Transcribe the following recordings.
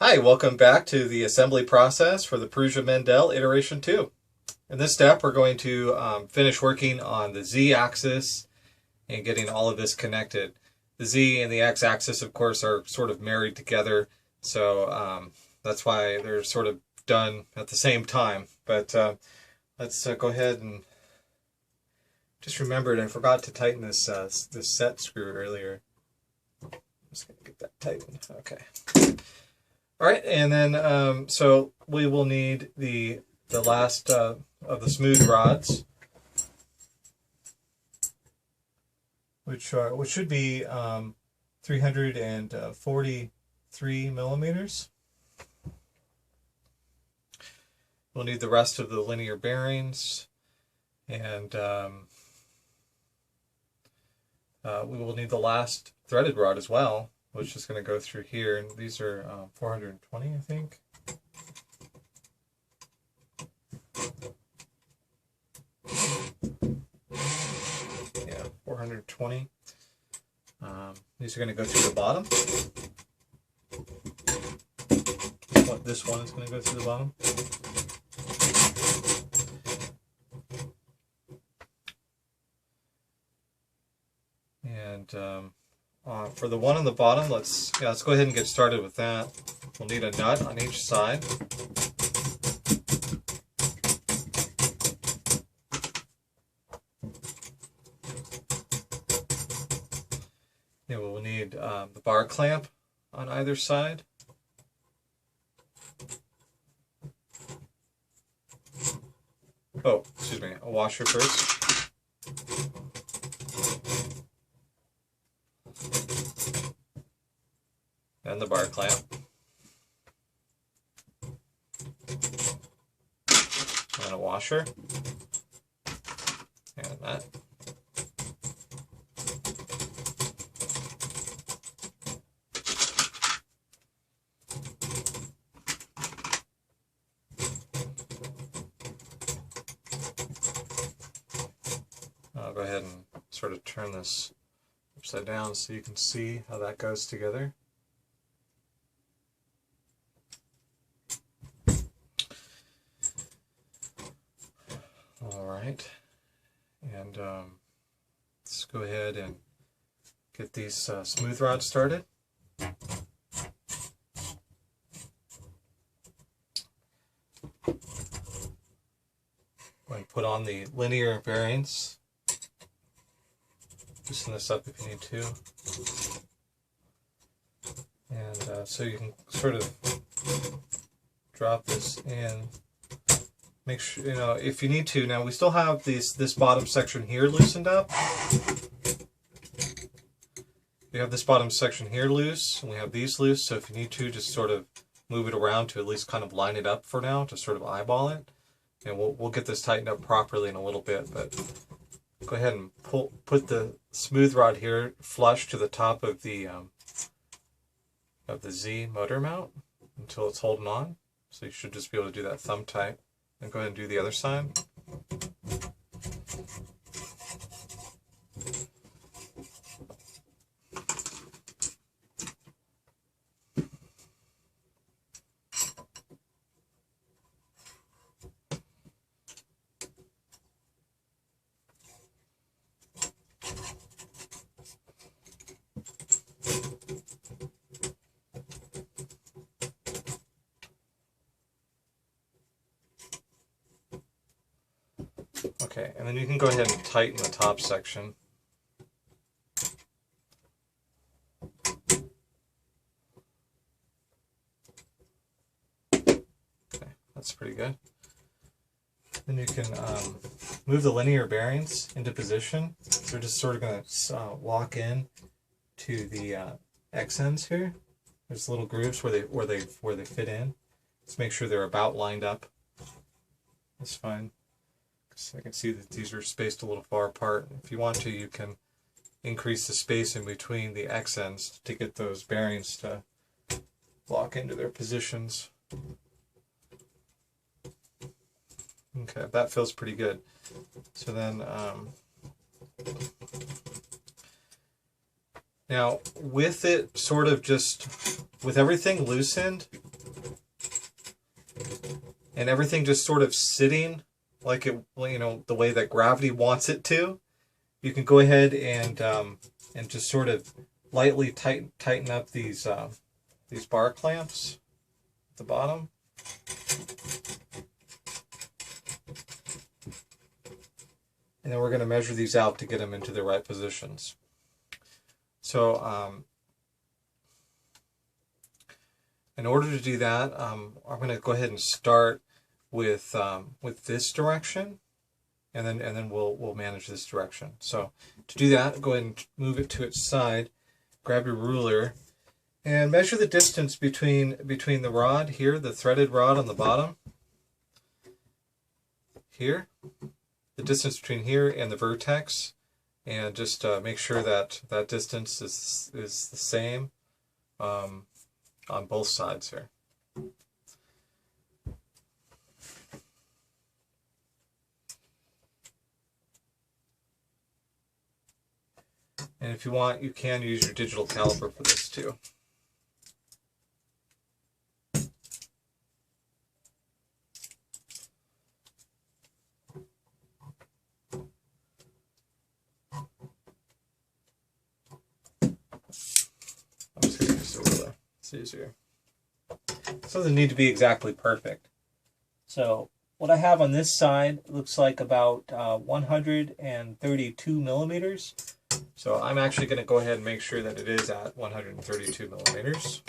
Hi, welcome back to the assembly process for the Prusa Mendel Iteration 2. In this step, we're going to finish working on the z-axis and getting all of this connected. The z and the x-axis, of course, are sort of married together, so that's why they're sort of done at the same time. But let's go ahead and just remembered I forgot to tighten this this set screw earlier. I'm just going to get that tightened. Okay. All right, and then so we will need the last of the smooth rods, which should be 343 millimeters. We'll need the rest of the linear bearings, and we will need the last threaded rod as well, which is going to go through here, and these are 420, I think. Yeah, 420. These are going to go through the bottom. This one is going to go through the bottom. And for the one on the bottom, let's go ahead and get started with that. We'll need a nut on each side. And we'll need the bar clamp on either side. Oh, excuse me, a washer first. And the bar clamp. And a washer. And that. I'll go ahead and sort of turn this upside down so you can see how that goes together. Alright, and let's go ahead and get these smooth rods started. Going to put on the linear bearings. Loosen this up if you need to. And so you can sort of drop this in. Make sure, you know, if you need to. Now we still have this bottom section here loosened up. We have this bottom section here loose, and we have these loose, so if you need to, just sort of move it around to at least kind of line it up for now, to sort of eyeball it. And we'll get this tightened up properly in a little bit, but go ahead and put the smooth rod here flush to the top of the Z motor mount until it's holding on. So you should just be able to do that thumb tight. And go ahead and do the other side. Okay, and then you can go ahead and tighten the top section. Okay, that's pretty good. Then you can move the linear bearings into position. So we're just sort of going to lock in to the X ends here. There's little grooves where they fit in. Let's make sure they're about lined up. That's fine. So I can see that these are spaced a little far apart. If you want to, you can increase the space in between the X ends to get those bearings to lock into their positions. Okay, that feels pretty good. So then Now, with it sort of just, with everything loosened, and everything just sort of sitting like it, you know, the way that gravity wants it to, you can go ahead and just sort of lightly tighten up these bar clamps at the bottom. And then we're going to measure these out to get them into the right positions. So in order to do that, I'm going to go ahead and start with this direction, and then we'll manage this direction. So to do that, go ahead and move it to its side. Grab your ruler and measure the distance between the rod here, the threaded rod on the bottom here, the distance between here and the vertex, and just make sure that that distance is the same on both sides here. And if you want, you can use your digital caliper for this too. I'm just going to use the ruler. It's easier. This doesn't need to be exactly perfect. So what I have on this side looks like about 132 millimeters. So I'm actually going to go ahead and make sure that it is at 132 millimeters.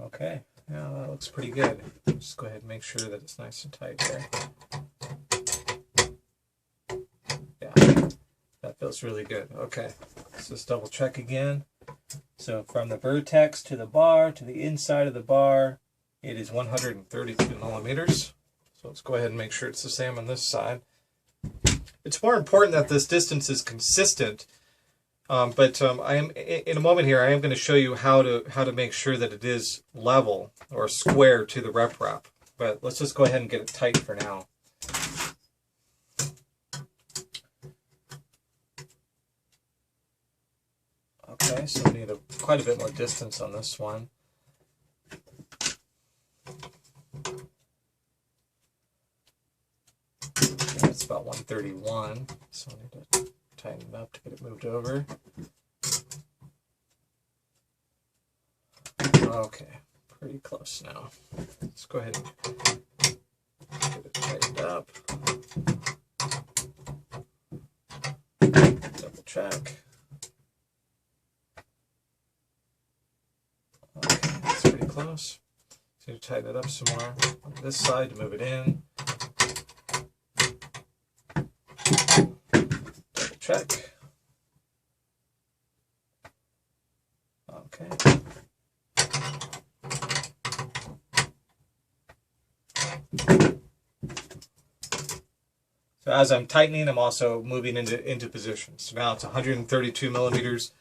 Okay, now that looks pretty good. Just go ahead and make sure that it's nice and tight there. That feels really good. Okay, let's just double check again. So from the vertex to the bar, to the inside of the bar, it is 132 millimeters. So let's go ahead and make sure it's the same on this side. It's more important that this distance is consistent, but I am in a moment here. I am going to show you how to make sure that it is level or square to the RepRap. But let's just go ahead and get it tight for now. Okay, so we need quite a bit more distance on this one. It's about 131, so I need to tighten it up to get it moved over. Okay, pretty close now. Let's go ahead and get it tightened up. Double check. Okay, that's pretty close. So you tighten it up some more on this side to move it in. Double check. Okay. So as I'm tightening, I'm also moving into position. So now it's 132 millimeters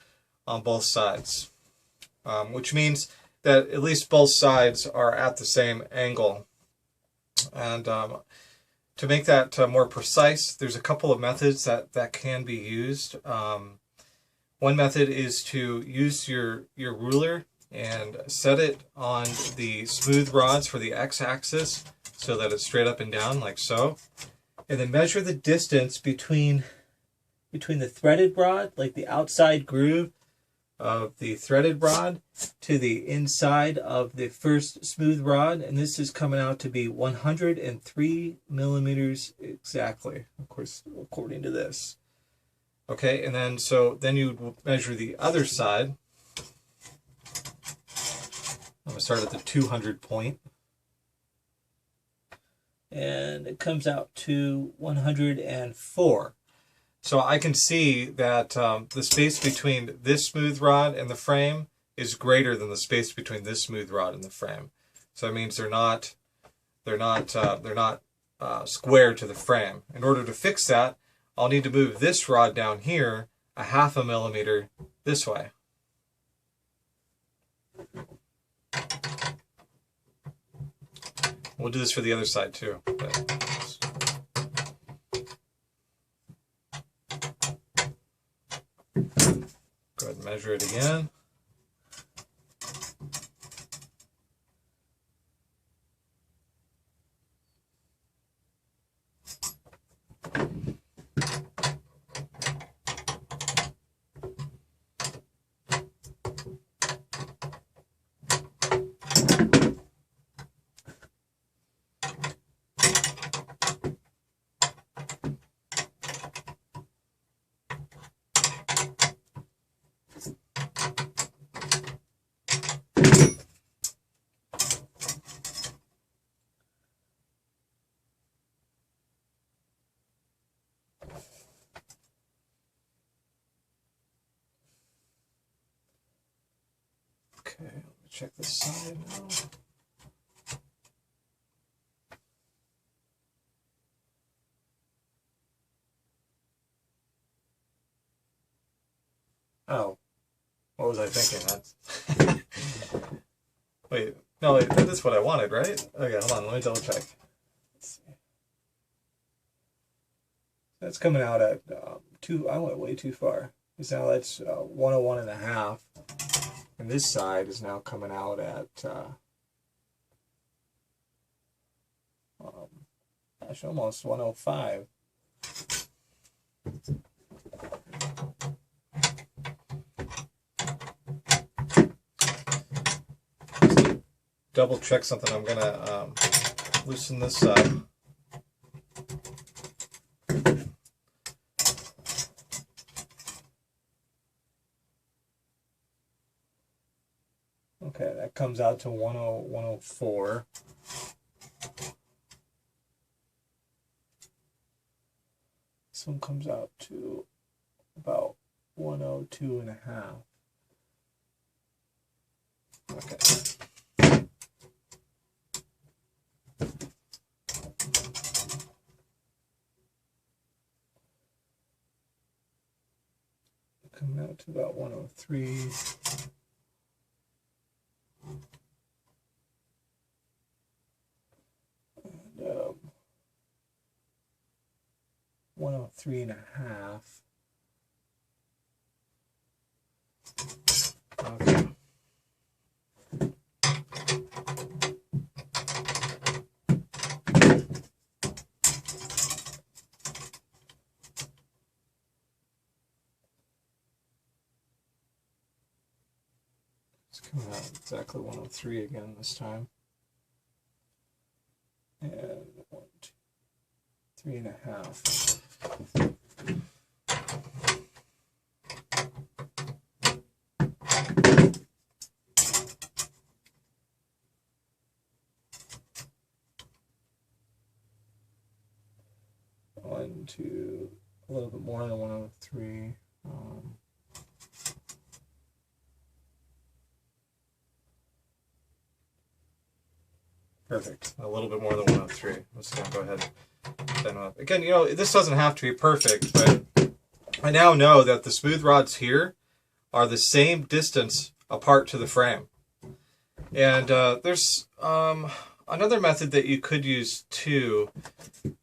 on both sides. Which means that at least both sides are at the same angle. And to make that more precise, there's a couple of methods that can be used. One method is to use your ruler and set it on the smooth rods for the x-axis so that it's straight up and down like so. And then measure the distance between the threaded rod, like the outside groove of the threaded rod, to the inside of the first smooth rod, and this is coming out to be 103 millimeters exactly, of course, according to this. Okay, and then then you measure the other side. I'm going to start at the 200 point. And it comes out to 104. So I can see that the space between this smooth rod and the frame is greater than the space between this smooth rod and the frame. So that means they're not square to the frame. In order to fix that, I'll need to move this rod down here 1/2 millimeter this way. We'll do this for the other side too. But go ahead and measure it again. Okay, let me check this side now. Oh, what was I thinking? That's wait, no, wait, that's what I wanted, right? Okay, hold on, let me double check. Let's see. That's coming out at I went way too far. Because now that's 101.5. And this side is now coming out at gosh, almost 105. Double check something. I'm gonna loosen this up. Okay, that comes out to 104. This one comes out to about 102.5. Okay. Coming out to about 103. And 103.5. Okay. It's coming out exactly 103 again this time. And 1, 2, 3.5. One, two, a little bit more than 103. Perfect. A little bit more than 103. Let's go ahead and then up. Again, you know, this doesn't have to be perfect, but I now know that the smooth rods here are the same distance apart to the frame. And there's another method that you could use too.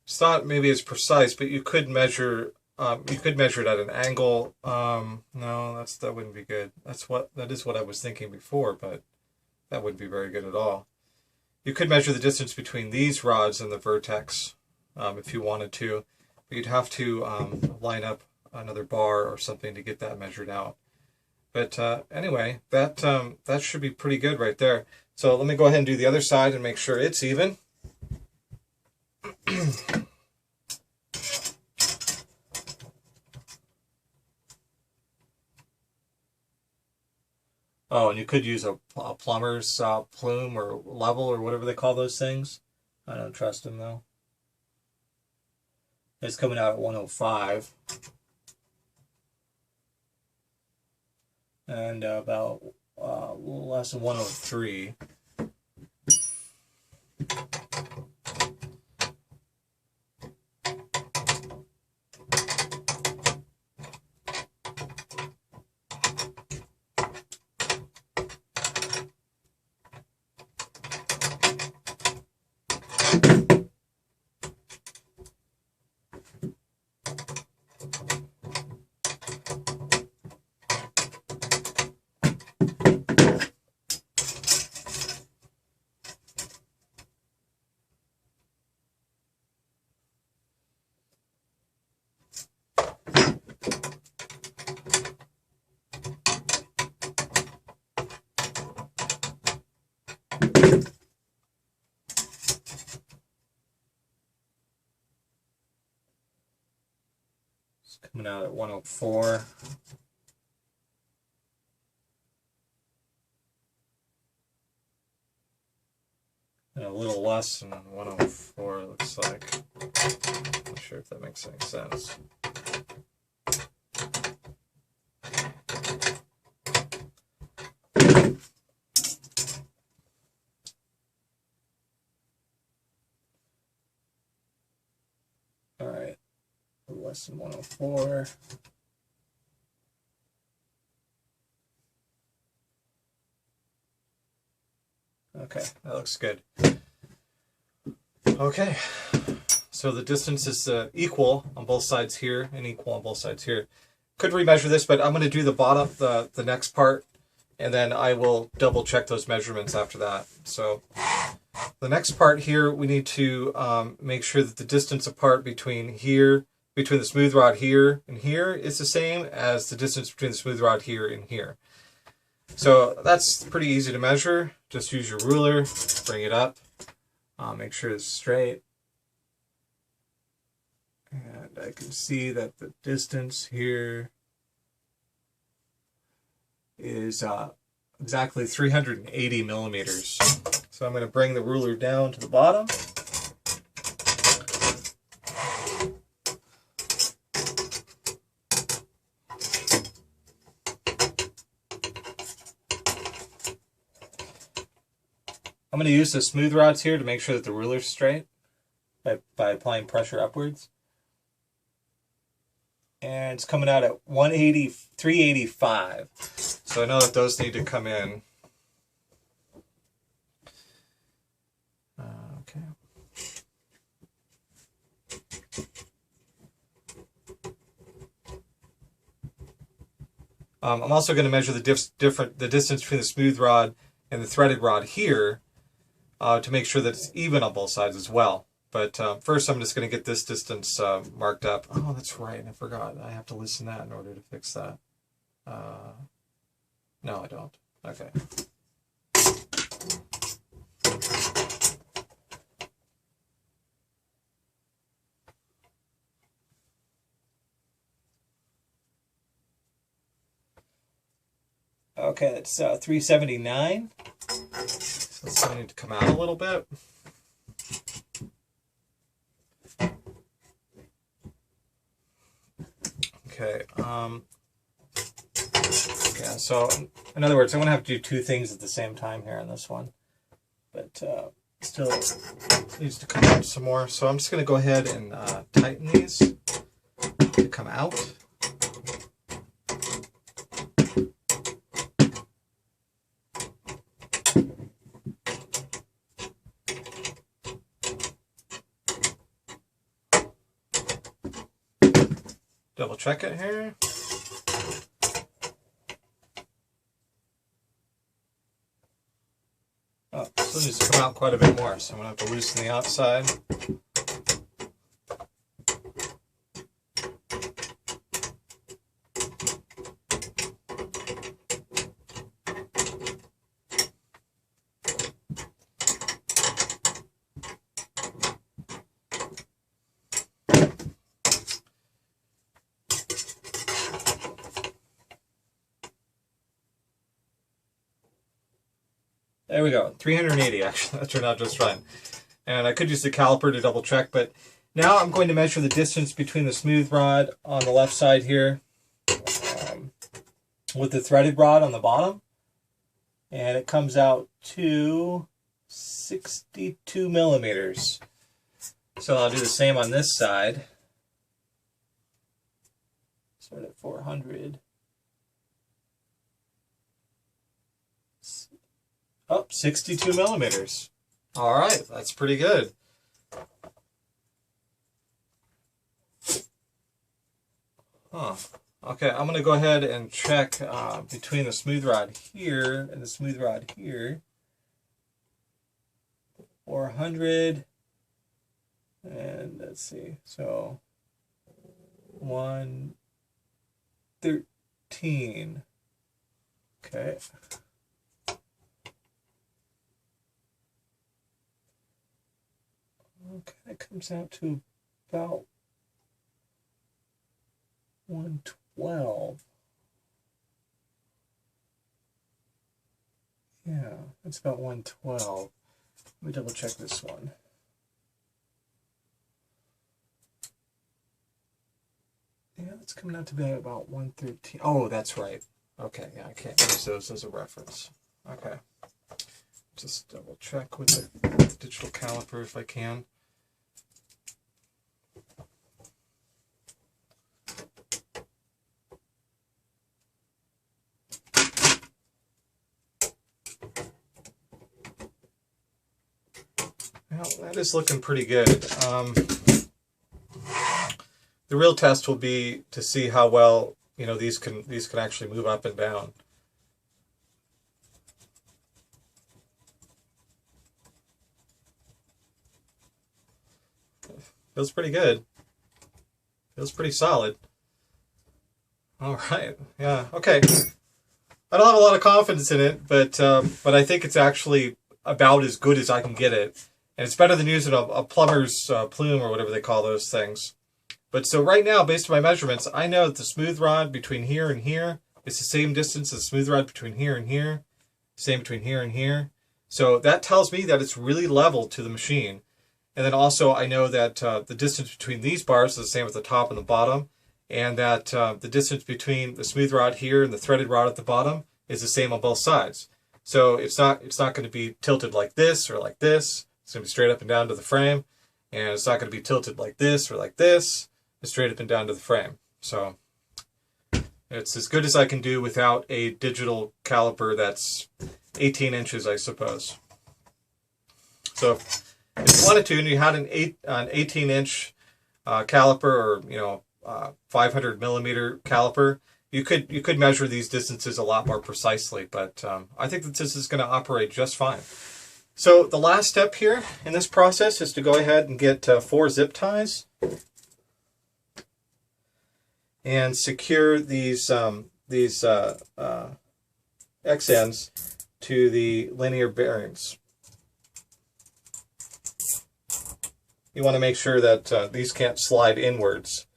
It's not maybe as precise, but you could measure. You could measure it at an angle. No, that wouldn't be good. That is what I was thinking before, but that wouldn't be very good at all. You could measure the distance between these rods and the vertex if you wanted to, but you'd have to line up another bar or something to get that measured out. But anyway, that should be pretty good right there. So let me go ahead and do the other side and make sure it's even. Oh, and you could use a plumber's plume or level or whatever they call those things. I don't trust them though. It's coming out at 105. And about a little less than 103. It's coming out at 104. And a little less than 104, it looks like. Not sure if that makes any sense. All right, less than 104. Okay, that looks good. Okay, so the distance is equal on both sides here and equal on both sides here. Could remeasure this, but I'm going to do the bottom, the next part, and then I will double check those measurements after that. So the next part here, we need to make sure that the distance apart between the smooth rod here and here is the same as the distance between the smooth rod here and here. So that's pretty easy to measure. Just use your ruler, bring it up, make sure it's straight. And I can see that the distance here is exactly 380 millimeters. So I'm going to bring the ruler down to the bottom. I'm going to use the smooth rods here to make sure that the ruler's straight by applying pressure upwards. And it's coming out at 385. So I know that those need to come in. Okay. I'm also going to measure the distance between the smooth rod and the threaded rod here to make sure that it's even on both sides as well. But first I'm just going to get this distance marked up. Oh, that's right. I forgot. I have to loosen that in order to fix that. No, I don't. Okay. Okay, that's 379. So it's starting to come out a little bit. Okay. Yeah. So in other words, I'm going to have to do two things at the same time here on this one, but still needs to come out some more. So I'm just going to go ahead and tighten these to come out. Double check it here. Oh, so it needs to come out quite a bit more, so I'm going to have to loosen the outside. There we go, 380 actually, that turned out just fine. And I could use the caliper to double check, but now I'm going to measure the distance between the smooth rod on the left side here with the threaded rod on the bottom. And it comes out to 62 millimeters. So I'll do the same on this side. Start at 400. Oh, 62 millimeters. All right, that's pretty good. Huh. Okay, I'm going to go ahead and check between the smooth rod here and the smooth rod here. 400. And let's see, so 113. Okay. kind of comes out to about 112. Yeah, that's about 112. Let me double check this one. Yeah, it's coming out to be about 113. Oh, that's right. Okay, yeah, I can't use those as a reference. Okay. Just double check with the digital caliper if I can. Well, that is looking pretty good. The real test will be to see how well, you know, these can actually move up and down. Feels pretty good. Feels pretty solid. All right. Yeah. Okay. I don't have a lot of confidence in it, but I think it's actually about as good as I can get it, and it's better than using a plumber's plume or whatever they call those things. But so right now, based on my measurements, I know that the smooth rod between here and here is the same distance as the smooth rod between here and here, same between here and here. So that tells me that it's really level to the machine. And then also I know that the distance between these bars is the same at the top and the bottom, and that the distance between the smooth rod here and the threaded rod at the bottom is the same on both sides. So it's not going to be tilted like this or like this. It's going to be straight up and down to the frame, and it's not going to be tilted like this or like this. It's straight up and down to the frame. So it's as good as I can do without a digital caliper that's 18 inches, I suppose. So if you wanted to, and you had an 18-inch caliper, or 500 millimeter caliper, you could measure these distances a lot more precisely. But I think that this is going to operate just fine. So the last step here in this process is to go ahead and get 4 zip ties and secure these X ends to the linear bearings. You want to make sure that these can't slide inwards,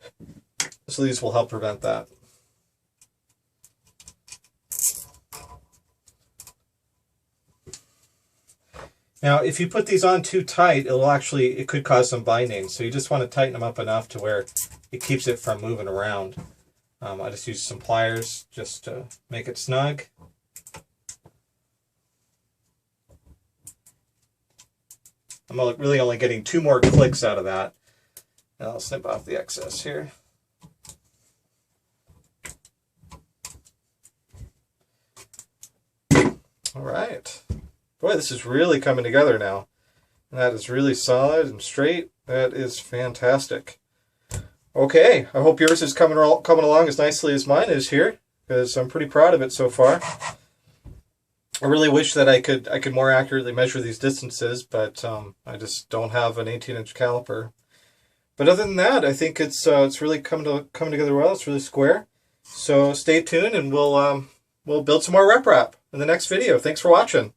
so these will help prevent that. Now, if you put these on too tight, it could cause some binding. So you just want to tighten them up enough to where it keeps it from moving around. I just use some pliers just to make it snug. I'm really only getting 2 more clicks out of that. And I'll snip off the excess here. All right. Boy, this is really coming together now. That is really solid and straight. That is fantastic. Okay, I hope yours is coming along as nicely as mine is here, because I'm pretty proud of it so far. I really wish that I could more accurately measure these distances, but I just don't have an 18-inch caliper. But other than that, I think it's really coming together well. It's really square. So stay tuned, and we'll build some more RepRap in the next video. Thanks for watching.